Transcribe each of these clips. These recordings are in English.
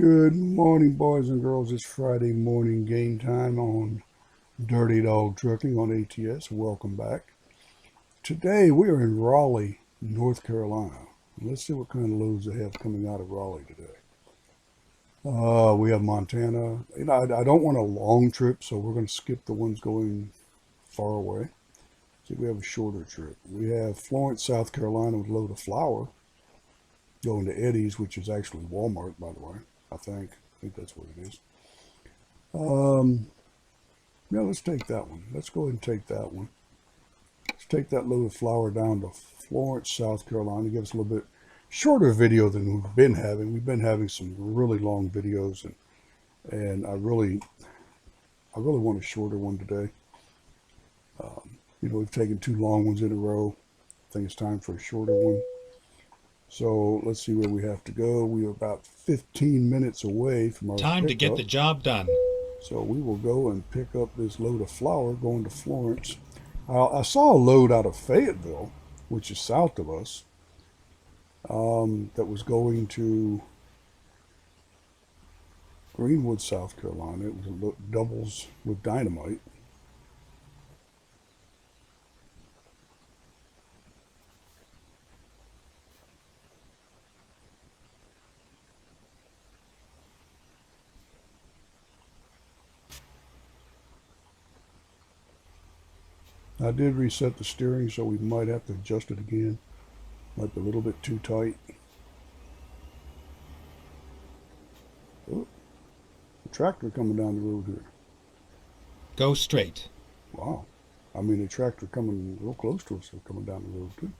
Good morning, boys and girls. It's Friday morning game time on Dirty Dog Trucking on ATS. Welcome back. Today we are in Raleigh, North Carolina. Let's see what kind of loads they have coming out of Raleigh today. We have Montana. I don't want a long trip, so we're going to skip the ones going far away. See, we have a shorter trip. We have Florence, South Carolina with a load of flour going to Eddie's, which is actually Walmart, by the way. I think that's what it is. Um, yeah, let's take that one. Let's go ahead and take that one. Let's take that load of flour down to Florence, South Carolina. Give us a little bit shorter video than we've been having. We've been having some really long videos, and I really want a shorter one today. We've taken two long ones in a row. I think it's time for a shorter one. So let's see where we have to go. We are about 15 minutes away from our Time to get pickup. the job done. So we will go and pick up this load of flour going to Florence. I saw a load out of Fayetteville, which is south of us, that was going to Greenwood, South Carolina. It was doubles with dynamite. I did reset the steering, so we might have to adjust it again. Might be a little bit too tight. Oh, a tractor coming down the road here. Go straight. Wow. I mean, a tractor coming real close to us, coming down the road too.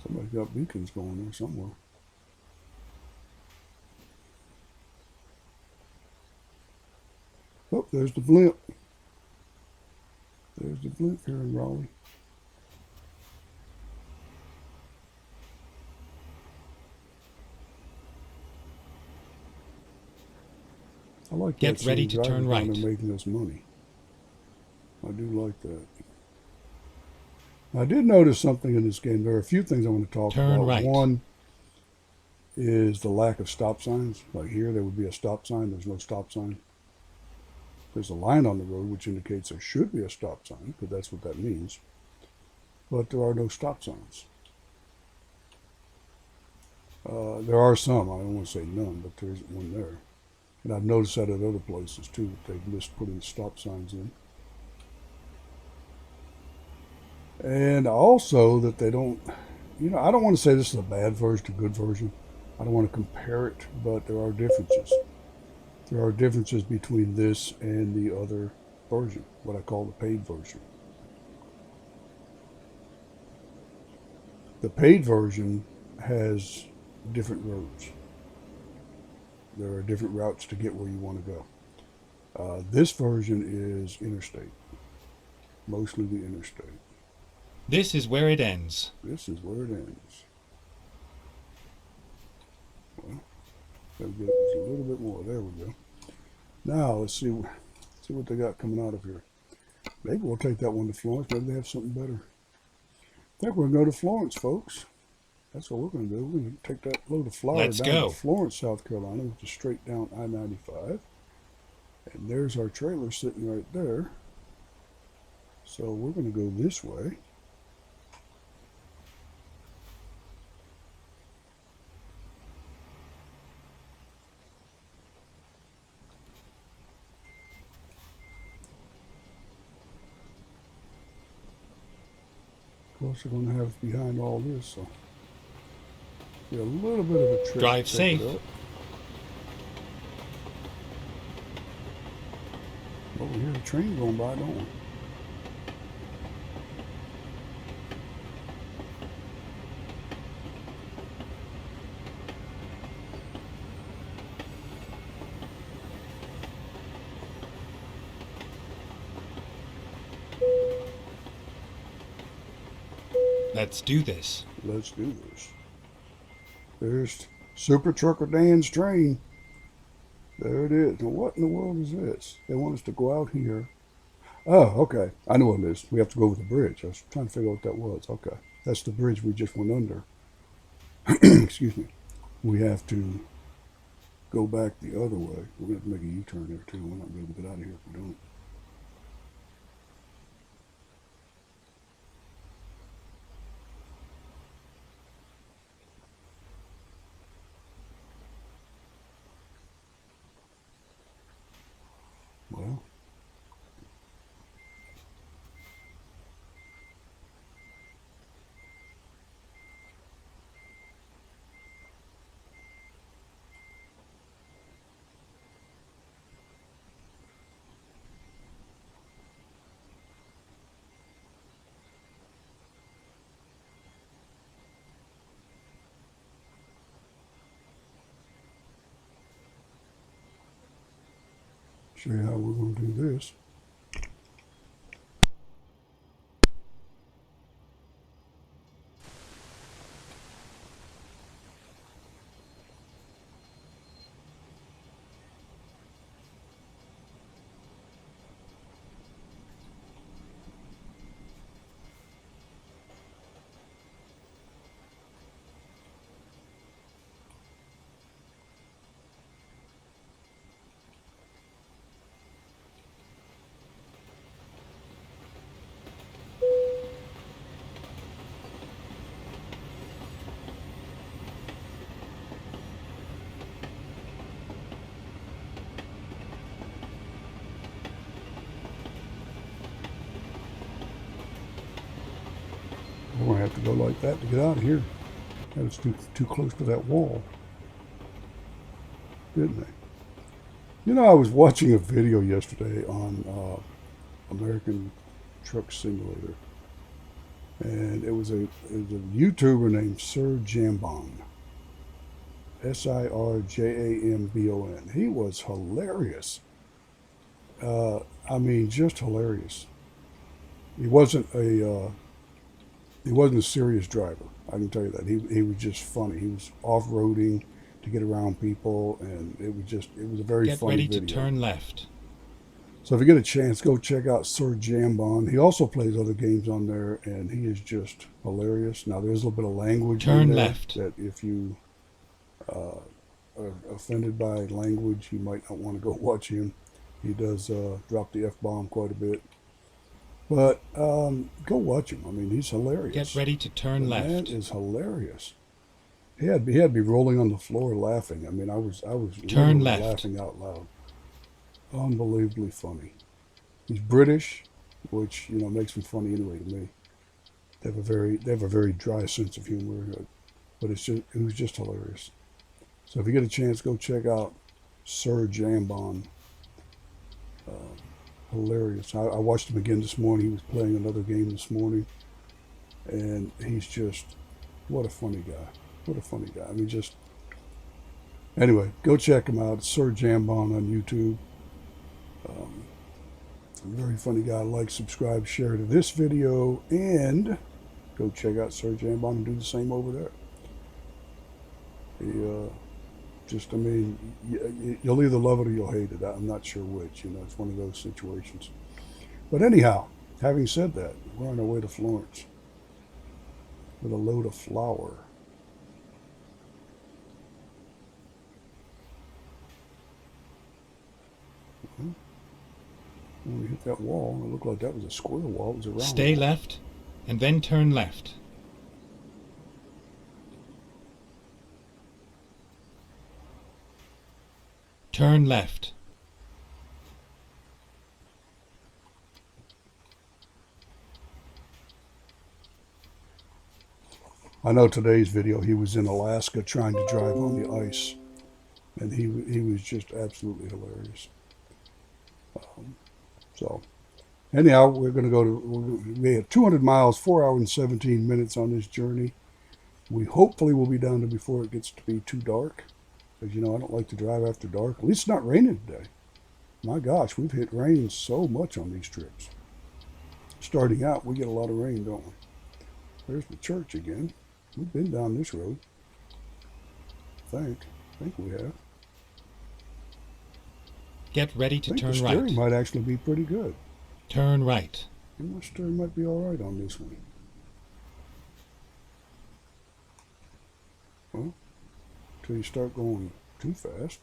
Somebody's got beacons going there somewhere. Oh, there's the blimp. There's the blimp here in Raleigh. I like that. Get ready to turn right. They're making us money. I do like that. I did notice something in this game. There are a few things I want to talk Turn about. right. One is the lack of stop signs. Like here, there would be a stop sign. There's no stop sign. There's a line on the road which indicates there should be a stop sign, because that's what that means. But there are no stop signs. There are some. I don't want to say none, but there isn't one there. And I've noticed that at other places too, that they've missed putting stop signs in. And also that they don't, I don't want to say this is a bad version, a good version. I don't want to compare it, but there are differences. There are differences between this and the other version, what I call the paid version. The paid version has different roads. There are different routes to get where you want to go. This version is interstate, mostly the interstate. This is where it ends. This is where it ends. Well, gotta get it a little bit more. There we go. Now let's see what they got coming out of here. Maybe we'll take that one to Florence. Maybe they have something better. I think we're gonna go to Florence, folks. That's what we're gonna do. We're gonna take that load of flour Let's down go. to Florence, South Carolina, which is straight down I-95. And there's our trailer sitting right there. So we're gonna go this way. Of course, they're going to have us behind all this, so be a little bit of a trip. Drive to take safe. it up. Well, we hear the train going by, don't we? Let's do this. Let's do this. There's Super Trucker Dan's train. There it is. Now, what in the world is this? They want us to go out here. Oh, okay. I know what it is. We have to go over the bridge. I was trying to figure out what that was. Okay. That's the bridge we just went under. Excuse me. We have to go back the other way. We're going to have to make a U-turn there too. We're not going to be able to get out of here if we don't. Well, show you how we're going to do this. We're going to have to go like that to get out of here. That was too close to that wall, didn't they? You know, I was watching a video yesterday on American Truck Simulator, and it was a YouTuber named Sir Jambon, Sirjambon. He was hilarious. I mean, just hilarious. He wasn't a serious driver. I can tell you that. He was just funny. He was off-roading to get around people, and it was a very funny video. Get ready to turn left. So if you get a chance, go check out Sir Jambon. He also plays other games on there, and he is just hilarious. Now, there's a little bit of language in there left. That if you are offended by language, you might not want to go watch him. He does drop the F-bomb quite a bit. But go watch him. I mean, he's hilarious. Get ready to turn left. The man is hilarious. He had me rolling on the floor laughing. I mean, I was turn literally left. laughing out loud. Unbelievably funny. He's British, which makes him funny anyway to me. They have a very dry sense of humor, but it was just hilarious. So if you get a chance, go check out Sir Jambon. Hilarious. I watched him again this morning. He was playing another game this morning, and he's just what a funny guy. What a funny guy. I mean, just anyway, go check him out. It's Sir Jambon on YouTube. Very funny guy. Like, subscribe, share to this video, and go check out Sir Jambon and do the same over there. I mean, you'll either love it or you'll hate it. I'm not sure which. It's one of those situations. But anyhow, having said that, we're on our way to Florence with a load of flour. When we hit that wall, it looked like that was a square wall. It was a round Stay wall. left, and then turn left. Turn left. I know today's video, he was in Alaska trying to drive on the ice, and he was just absolutely hilarious. So anyhow, we're going to we have 200 miles, 4 hours and 17 minutes on this journey. We hopefully will be down there before it gets to be too dark. Because, I don't like to drive after dark. At least it's not raining today. My gosh, we've hit rain so much on these trips. Starting out, we get a lot of rain, don't we? There's the church again. We've been down this road. I think we have. Get ready to turn the steering right. might actually be pretty good. Turn right. My steering might be all right on this one. Well, until you start going too fast.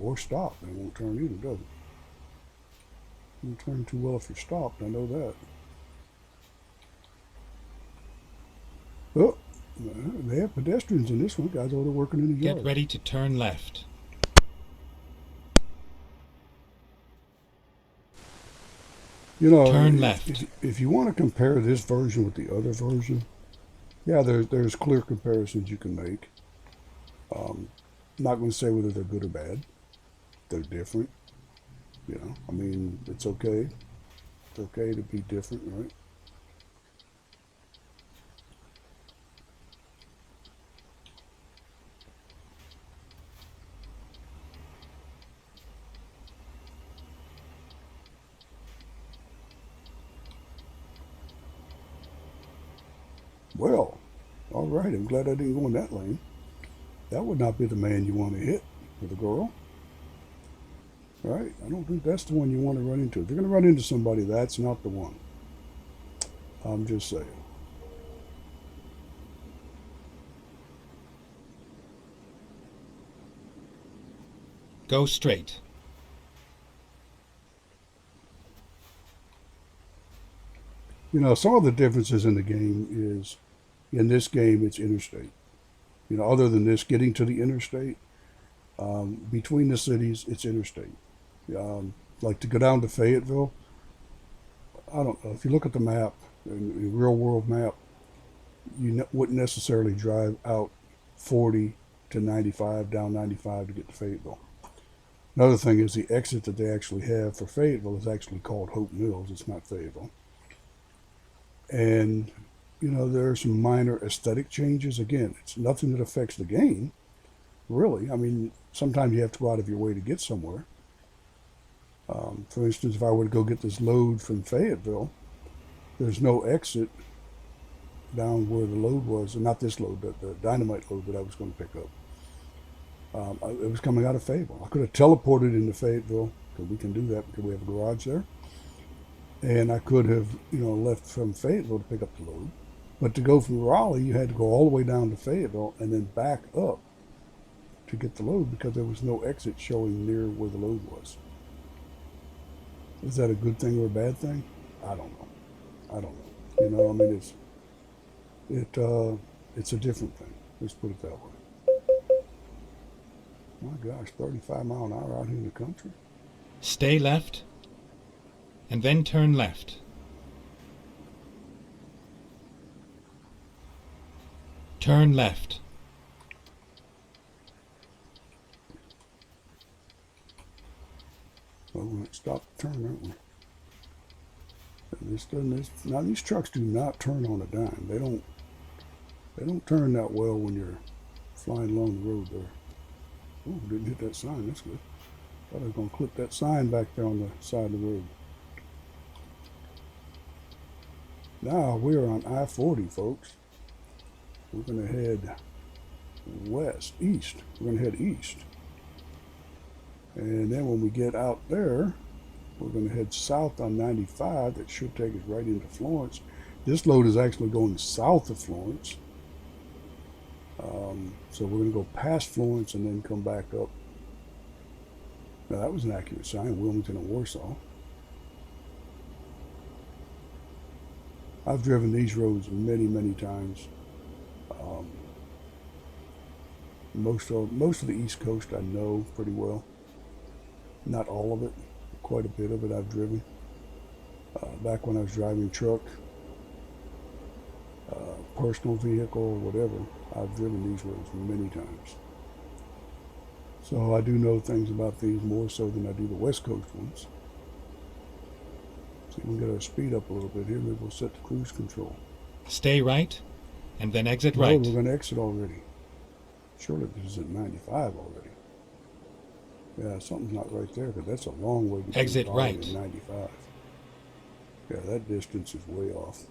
Or stop. It won't turn either, does it? It won't turn too well if you're stopped. I know that. Oh, they have pedestrians in this one. Guys over there working in the Get yard. ready to turn left. You know, Turn left. if you want to compare this version with the other version, yeah, there's clear comparisons you can make. I'm not going to say whether they're good or bad. They're different. You know, I mean, it's okay. It's okay to be different, right? Well, all right. I'm glad I didn't go in that lane. That would not be the man you want to hit with a girl, right? I don't think that's the one you want to run into. If you're going to run into somebody, that's not the one. I'm just saying. Go straight. You know, some of the differences in the game is in this game it's interstate. You know, other than this, getting to the interstate between the cities, it's interstate. Like to go down to Fayetteville, I don't know. If you look at the map, a real world map, wouldn't necessarily drive out 40 to 95, down 95 to get to Fayetteville. Another thing is the exit that they actually have for Fayetteville is actually called Hope Mills. It's not Fayetteville. And, you know, there are some minor aesthetic changes. Again, it's nothing that affects the game, really. I mean, sometimes you have to go out of your way to get somewhere. For instance, if I were to go get this load from Fayetteville, there's no exit down where the load was, and not this load, but the dynamite load that I was going to pick up. It was coming out of Fayetteville. I could have teleported into Fayetteville, because we can do that because we have a garage there. And I could have, you know, left from Fayetteville to pick up the load. But to go from Raleigh, you had to go all the way down to Fayetteville and then back up to get the load because there was no exit showing near where the load was. Is that a good thing or a bad thing? I don't know. I don't know. You know, I mean, it's a different thing. Let's put it that way. My gosh, 35 mile an hour out here in the country. Stay left, and then turn left. Turn left. Well, we're going to stop the turn, aren't we? Now these trucks do not turn on a dime. They don't turn that well when you're flying along the road there. Oh, didn't hit that sign. That's good. Thought I was going to clip that sign back there on the side of the road. Now we're on I-40, folks. We're going to head east. We're going to head east. And then when we get out there, we're going to head south on 95. That should take us right into Florence. This load is actually going south of Florence. So we're going to go past Florence and then come back up. Now that was an accurate sign, Wilmington and Warsaw. I've driven these roads many, many times. Most of the East Coast I know pretty well. Not all of it, quite a bit of it I've driven. Back when I was driving truck, personal vehicle, whatever, I've driven these roads many times. So I do know things about these more so than I do the West Coast ones. So we can get our speed up a little bit here. Maybe we'll set the cruise control. Stay right, and then exit No, right. we're going to exit already. Surely this is at 95 already. Yeah, something's not right there because that's a long way between Exit Raleigh right. and 95. Yeah, that distance is way off.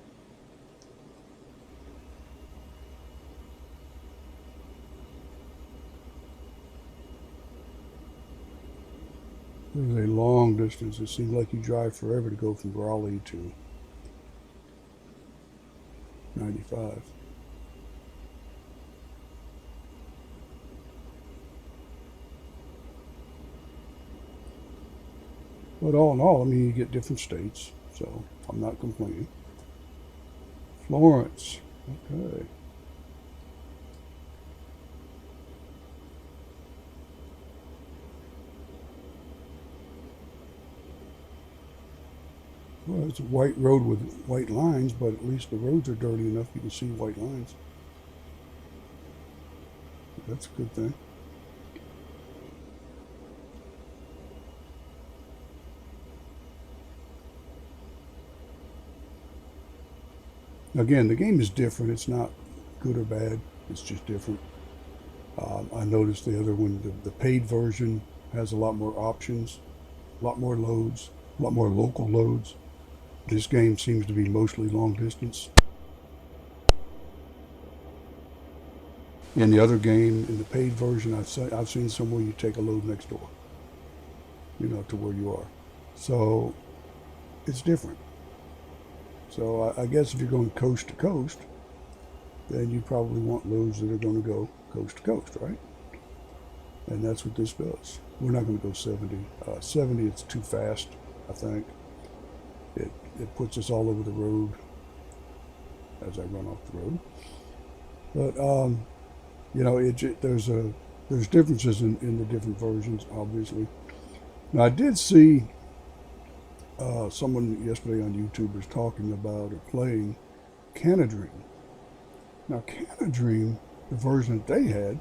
There's a long distance. It seems like you drive forever to go from Raleigh to 95. But all in all, I mean, you get different states, so I'm not complaining. Florence. Okay. Well, it's a white road with white lines, but at least the roads are dirty enough you can see white lines. That's a good thing. Again, the game is different. It's not good or bad. It's just different. I noticed the other one, the paid version, has a lot more options, a lot more loads, a lot more local loads. This game seems to be mostly long distance. In the other game, in the paid version, I've seen somewhere you take a load next door, to where you are. So it's different. So I guess if you're going coast to coast, then you probably want loads that are going to go coast to coast, right? And that's what this does. We're not going to go 70. 70, it's too fast, I think. It puts us all over the road as I run off the road. But there's differences in the different versions, obviously. Now I did see someone yesterday on YouTube was talking about or playing Canada. Now Canada, the version that they had,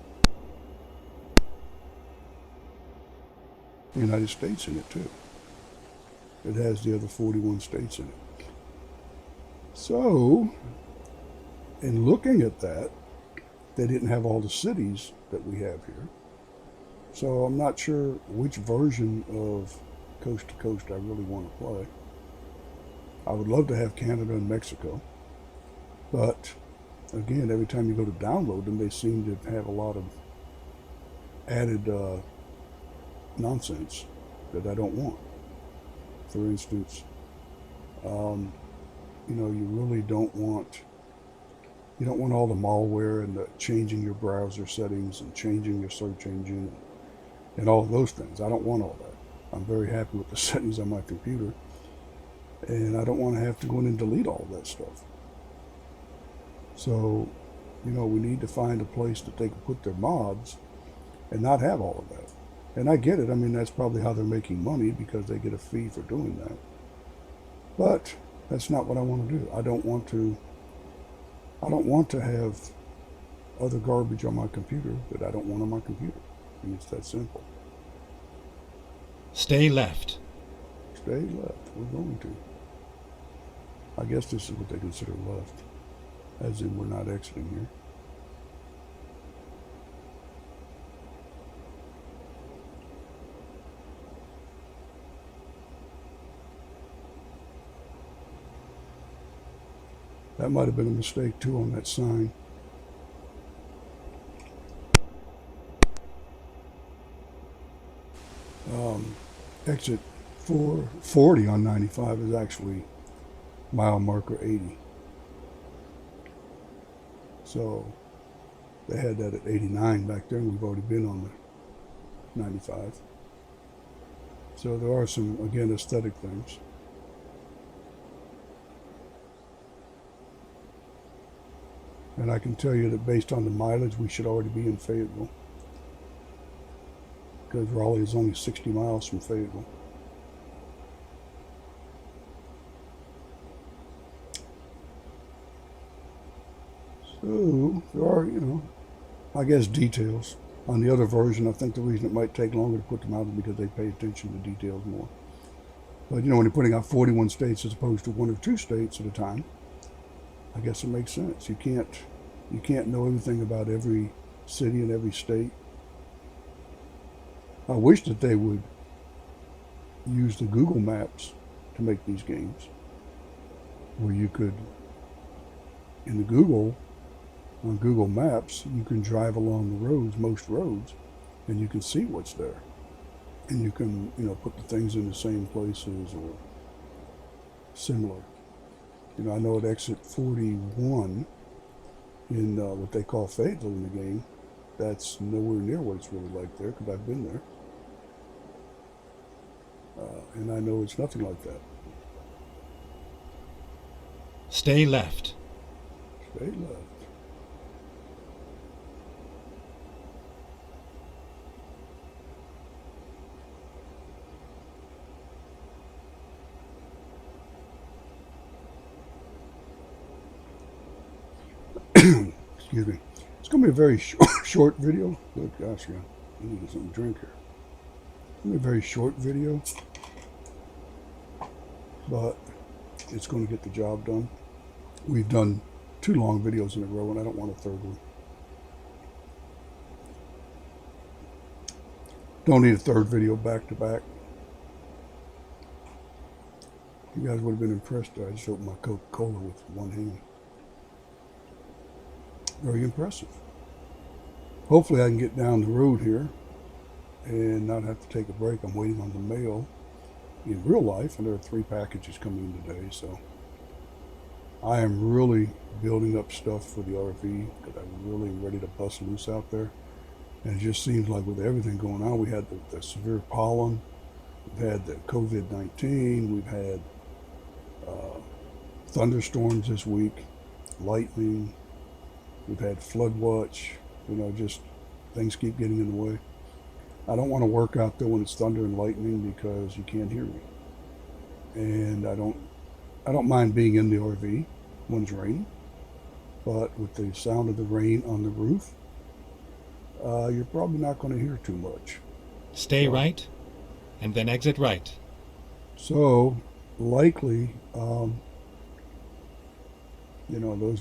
the United States in it too. It has the other 41 states in it. So, in looking at that, they didn't have all the cities that we have here. So I'm not sure which version of Coast to Coast I really want to play. I would love to have Canada and Mexico. But again, every time you go to download them, they seem to have a lot of added nonsense that I don't want. For instance, you really you don't want all the malware and the changing your browser settings and changing your search engine and all of those things. I don't want all that. I'm very happy with the settings on my computer, and I don't want to have to go in and delete all of that stuff. So, we need to find a place that they can put their mods and not have all of that. And I get it. I mean, that's probably how they're making money because they get a fee for doing that. But that's not what I want to do. I don't want to have other garbage on my computer that I don't want on my computer. I mean, it's that simple. Stay left. Stay left. We're going to. I guess this is what they consider left, as in we're not exiting here. That might have been a mistake too on that sign. Exit 440 on 95 is actually mile marker 80. So they had that at 89 back there, and we've already been on the 95. So there are some, again, aesthetic things. And I can tell you that based on the mileage, we should already be in Fayetteville. Because Raleigh is only 60 miles from Fayetteville. So, there are, I guess details. On the other version, I think the reason it might take longer to put them out is because they pay attention to details more. But, when you're putting out 41 states as opposed to 1 or 2 states at a time, I guess it makes sense. You can't know everything about every city and every state. I wish that they would use the Google Maps to make these games, where you could, on Google Maps, you can drive along the roads, most roads, and you can see what's there. And you can, put the things in the same places or similar. I know at exit 41 in what they call Fayetteville in the game, that's nowhere near what it's really like there because I've been there. And I know it's nothing like that. Stay left. Stay left. Excuse me. It's going to be a very short video. Oh, gosh, yeah. I need to get something to drink here. It's going to be a very short video, but it's going to get the job done. We've done 2 long videos in a row, and I don't want a third one. Don't need a third video back to back. You guys would have been impressed. I just opened my Coca-Cola with one hand. Very impressive. Hopefully I can get down the road here and not have to take a break. I'm waiting on the mail in real life, and there are 3 packages coming in today, so I am really building up stuff for the RV because I'm really ready to bust loose out there. And it just seems like with everything going on, we had the severe pollen, we've had the COVID-19, we've had thunderstorms this week, lightning, we've had flood watch, just things keep getting in the way. I don't want to work out there when it's thunder and lightning because you can't hear me. And I don't mind being in the RV when it's raining, but with the sound of the rain on the roof, you're probably not going to hear too much. Stay right, and then exit right. So likely, those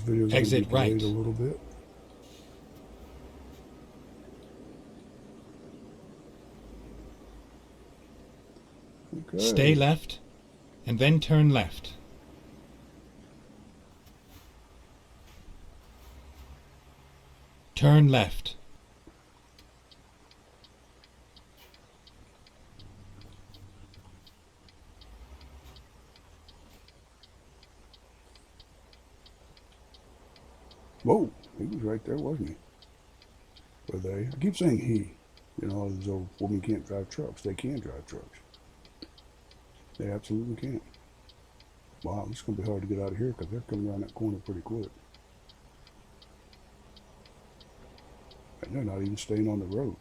videos are going to be Exit delayed right. a little bit. Okay. Stay left, and then turn left. Turn left. Whoa, he was right there, wasn't he? Were they? I keep saying he. As though women can't drive trucks. They can drive trucks. They absolutely can. Wow, it's going to be hard to get out of here because they're coming around that corner pretty quick. And they're not even staying on the road.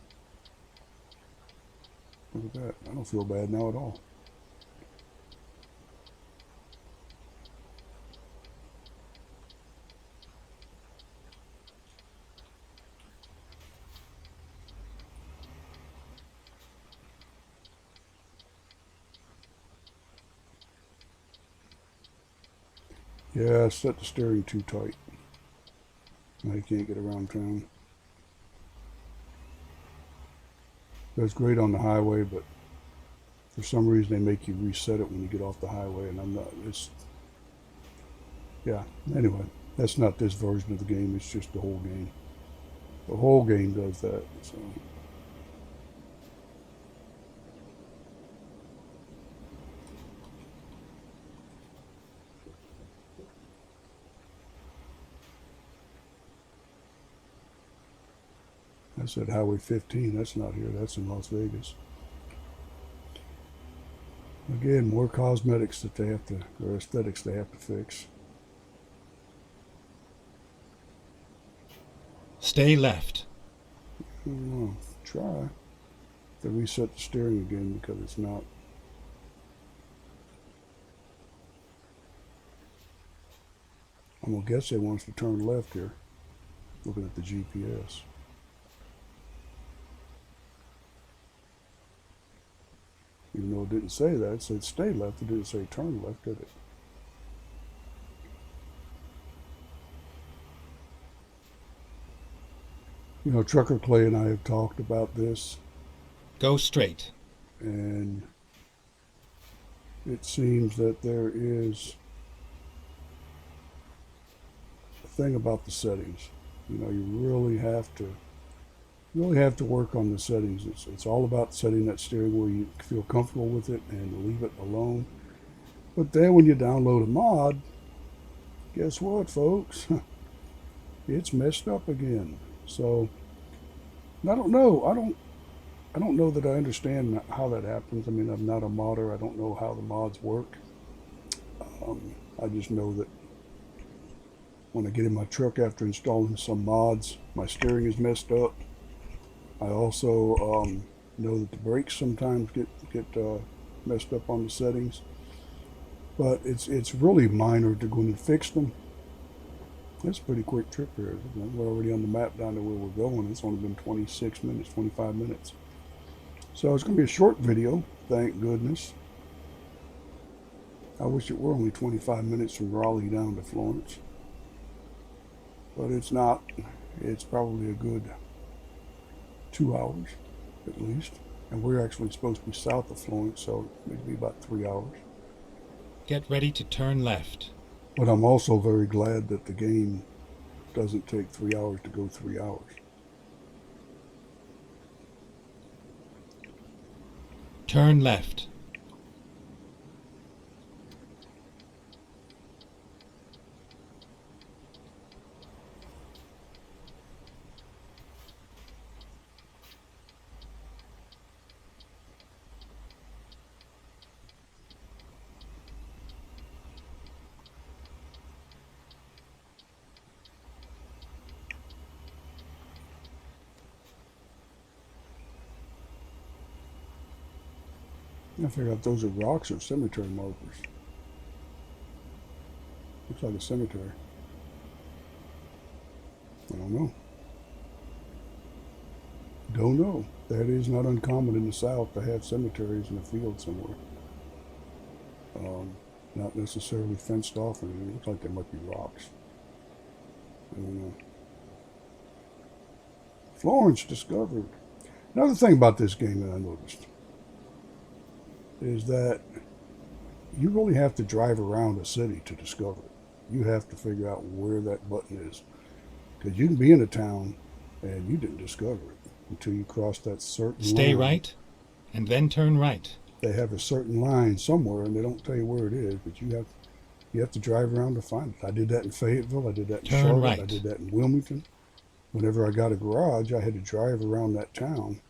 Look at that. I don't feel bad now at all. Yeah, I set the steering too tight. Now you can't get around town. That's great on the highway, but for some reason they make you reset it when you get off the highway, and yeah. Anyway, that's not this version of the game. It's just the whole game. The whole game does that. So. I said Highway 15. That's not here. That's in Las Vegas. Again, more cosmetics that they have to, or aesthetics they have to fix. Stay left. I don't know. Try to reset the steering again because it's not. I'm gonna guess they want us to turn left here. Looking at the GPS. Even though it didn't say that, it said stay left. It didn't say turn left, did it? Trucker Clay and I have talked about this, Go straight. and it seems that there is a thing about the settings. You really have to work on the settings. It's all about setting that steering where you feel comfortable with it and leave it alone. But then when you download a mod, guess what, folks? It's messed up again. So I don't know. I don't know that I understand how that happens. I mean, I'm not a modder. I don't know how the mods work. I just know that when I get in my truck after installing some mods, my steering is messed up. I also know that the brakes sometimes get messed up on the settings, but it's really minor to go in and fix them. It's a pretty quick trip here. We're already on the map down to where we're going. It's only been 26 minutes, 25 minutes. So it's going to be a short video, thank goodness. I wish it were only 25 minutes from Raleigh down to Florence, but it's not. It's probably a good 2 hours at least. And we're actually supposed to be south of Florence, so it'd be about 3 hours. Get ready to turn left. But I'm also very glad that the game doesn't take 3 hours to go 3 hours. Turn left. I figure out those are rocks or cemetery markers. Looks like a cemetery. I don't know. Don't know. That is not uncommon in the South to have cemeteries in a field somewhere. Not necessarily fenced off, and it looks like there might be rocks. I don't know. Florence discovered. Another thing about this game that I noticed is that you really have to drive around a city to discover it. You have to figure out where that button is. Because you can be in a town and you didn't discover it until you cross that certain Stay line. right, and then turn right. They have a certain line somewhere and they don't tell you where it is, but you have to drive around to find it. I did that in Fayetteville. I did that in Turn Charlotte. right. I did that in Wilmington. Whenever I got a garage, I had to drive around that town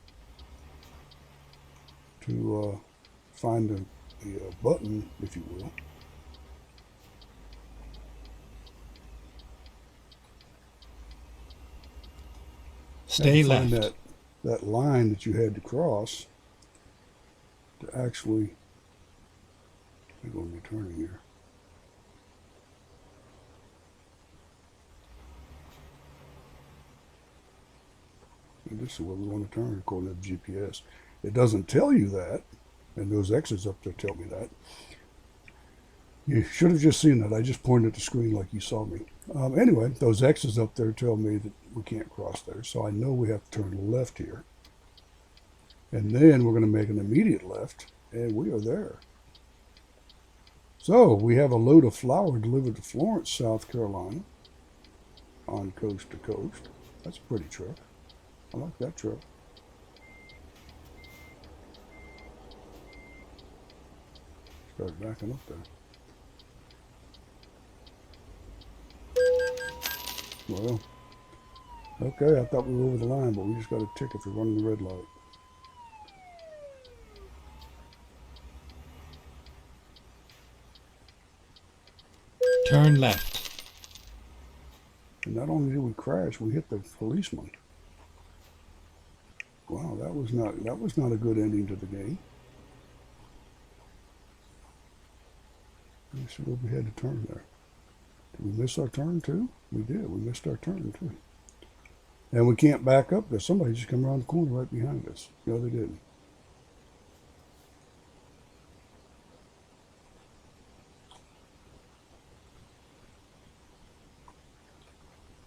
to find the button, if you will. Stay Find left. that line that you had to cross to actually. I'm going to be turning here. And this is where we want to turn according to the GPS. It doesn't tell you that, and those X's up there tell me that. You should have just seen that. I just pointed at the screen like you saw me. Anyway, those X's up there tell me that we can't cross there, so I know we have to turn left here. And then we're going to make an immediate left, and we are there. So we have a load of flour delivered to Florence, South Carolina, on coast to coast. That's a pretty truck. I like that truck. Start backing up there. Well, okay, I thought we were over the line, but we just got a ticket for running the red light. Turn left. And not only did we crash, we hit the policeman. Wow, that was not a good ending to the game. Let me see where we had to turn there. Did we miss our turn too? We did. We missed our turn too. And we can't back up because somebody just come around the corner right behind us. No, they didn't.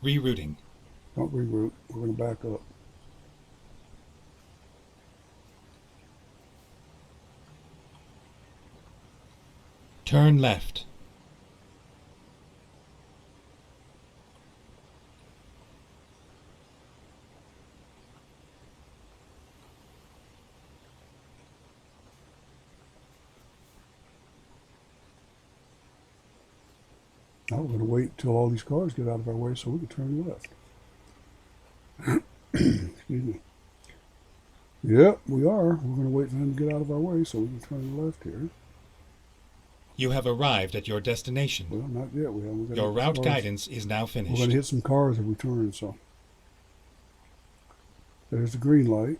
Rerouting. Don't reroute. We're going to back up. Turn left. Now we're going to wait until all these cars get out of our way so we can turn left. Excuse me. Yep, we are. We're going to wait for him to get out of our way so we can turn left here. You have arrived at your destination. Well, not yet. We haven't. Your route guidance is now We're going finished. to hit some cars if we turn, so. There's the green light.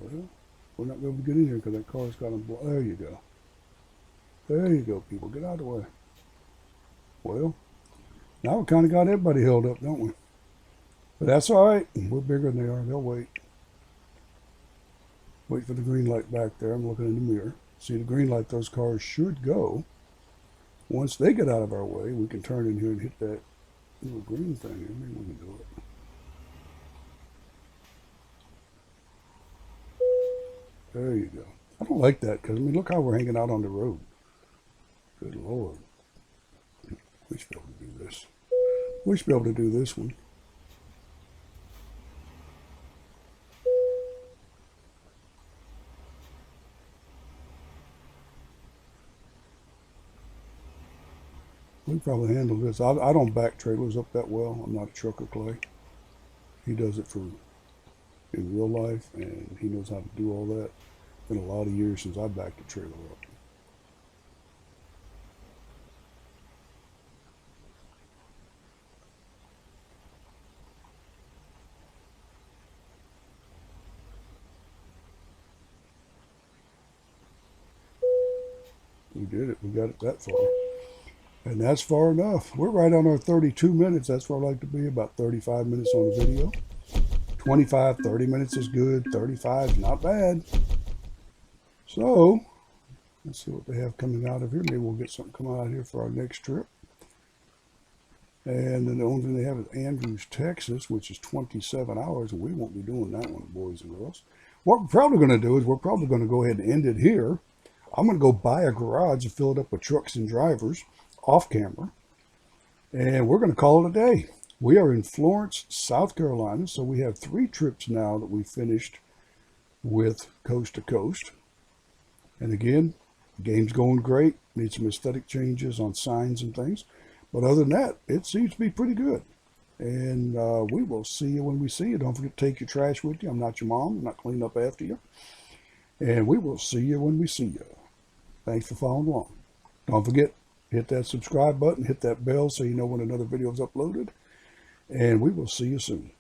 Well, we're not going to get in here because that car's got them. There you go. There you go, people. Get out of the way. Well, now we kind of got everybody held up, don't we? But that's all right. We're bigger than they are. They'll wait. Wait for the green light back there. I'm looking in the mirror. See the green light, those cars should go. Once they get out of our way, we can turn in here and hit that little green thing here. Maybe we can do it. There you go. I don't like that because, I mean, look how we're hanging out on the road. Good Lord. We should be able to do this. We should be able to do this one. We probably handle this. I don't back trailers up that well. I'm not a trucker, Clay. He does it for in real life, and he knows how to do all that. It's been a lot of years since I backed a trailer up. We did it. We got it that far. And that's far enough. We're right on our 32 minutes. That's where I like to be, about 35 minutes on the video. 25, 30 minutes is good. 35 is not bad. So, let's see what they have coming out of here. Maybe we'll get something coming out of here for our next trip. And then the only thing they have is Andrews, Texas, which is 27 hours. And we won't be doing that one, boys and girls. What we're probably going to do is we're probably going to go ahead and end it here. I'm going to go buy a garage and fill it up with trucks and drivers off camera. And we're going to call it a day. We are in Florence, South Carolina. So we have 3 trips now that we finished with coast to coast. And again, the game's going great. Need some aesthetic changes on signs and things. But other than that, it seems to be pretty good. And we will see you when we see you. Don't forget to take your trash with you. I'm not your mom. I'm not cleaning up after you. And we will see you when we see you. Thanks for following along. Don't forget, hit that subscribe button, hit that bell so you know when another video is uploaded. And we will see you soon.